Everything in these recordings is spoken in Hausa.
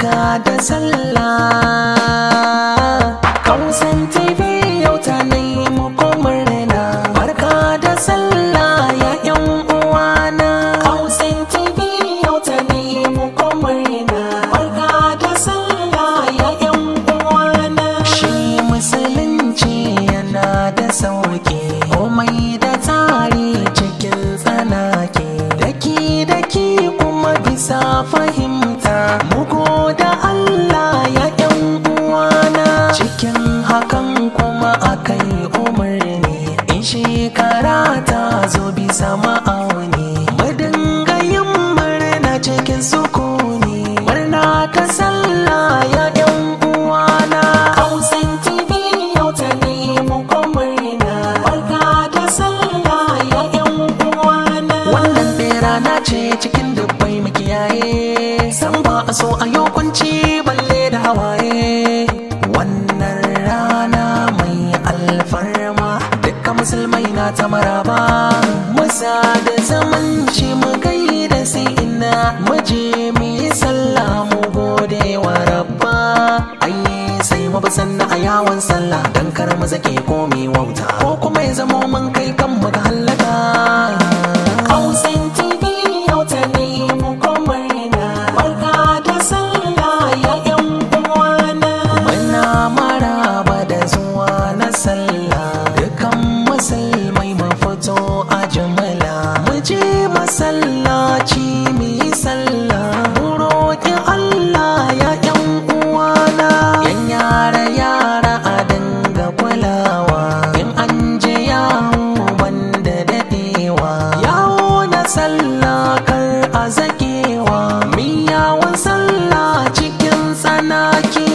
barka da sallah. Kausan TV yau ta nai muku murna, barka da sallah ya yan uwana. Kausan TV yau ta nai muku murna, barka da sallah ya yan uwana. Shi musulunci yana da sauki, komai da tsari cikin tsanaki, daki kuma bisa fahimta. Mugu da Allah ya yan uwana, cikin hakan kuma akai umarni, in shekara ta zo bisa ma'auni, mu dinga yin murna cikin sukuni, murna ta sallah ya yan uwana. Kausan TV yau ta nemi ku murna, barka da sallah ya yan uwana. Wannan dai rana ce cikin dubbai makiyaye, san ba a so a yau kunci balle da hawaye. Wannan rana mai alfarma dukkan musulmai na ta maraba, musa da zamanci mu gaida sai ina muje mu yi sallah mu gode wa rabba. Ayi sai mu sanna a yawon sallah dan kar mu zake komi wauta, ko kuma ya zamo mun kai kan mu ga halaka. Kausan TV yau ta nemi ku murna, barka da sallah ya yan uwana. Muna maraba da zuwa na sallah, dukan musulmai mu fito a jumla, mu je masallaci mu yi sallah, mu roƙi Allah ya yan uwana. Yan yara a dinga kulawa, in an je yawo banda dadewa, yawo na sallah kar a zakewa, mi yawon sallah cikin tsanaki.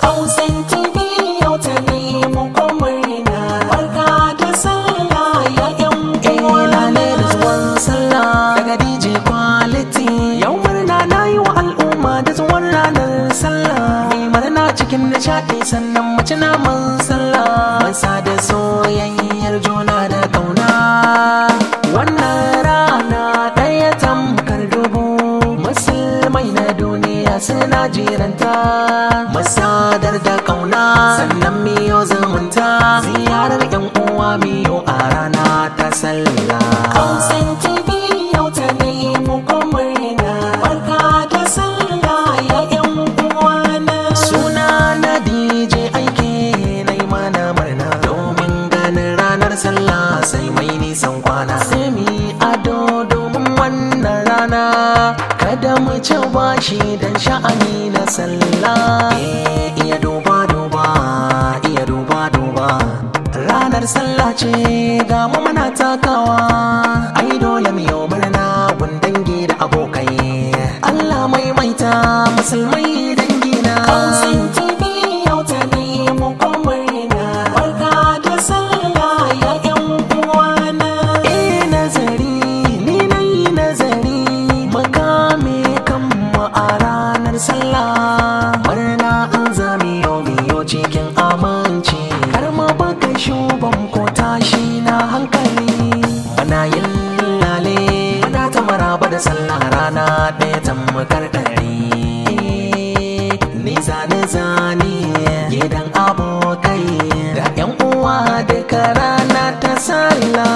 Kausan TV yau ta nemi ku murna, barka da sallah ya yan uwana. Da zuwan sallah daga DJ Quality, yau murna na yi wa al'umma da zuwan ranar sallah. Mai murna cikin nishaɗi sannan mu ci naman sallah, masa da soyayyar juna da kauna. Wannan rana ɗaya tamkar dubu, musulmai na duniya suna jiranta, masadar da kauna sannan miyo zumunta, ziyarar yan uwa miyo a rana ta sallah. Kausan TV yau ta nemi ku murna, barka da sallah ya yan uwana. Suna na DJ aike na yi mana murna, domin ganin ranar sallah sai mai nisan kwana. Sai mi ado domin wannan rana, kada mu ci bashi dan sha'ani na sallah. Iya duba ranar sallah ce ga mu muna takawa, ai dole mu yi murna gun dangi da abokai. Allah maimaita musulmai dangina. Kausan TV yau ta nemi ku murna, barka da sallah ya yan uwana. Nazari ni nayi nazari, makame kanmu a ranar sallah, murna an zami yau cikin aminci, kar ma baka shuban ko tashi na hankali. Muna yin lale muna ta maraba da sallah, rana ɗaya tamkar ɗari. Ni zane gidan abokai da yan uwa duka rana ta sallah.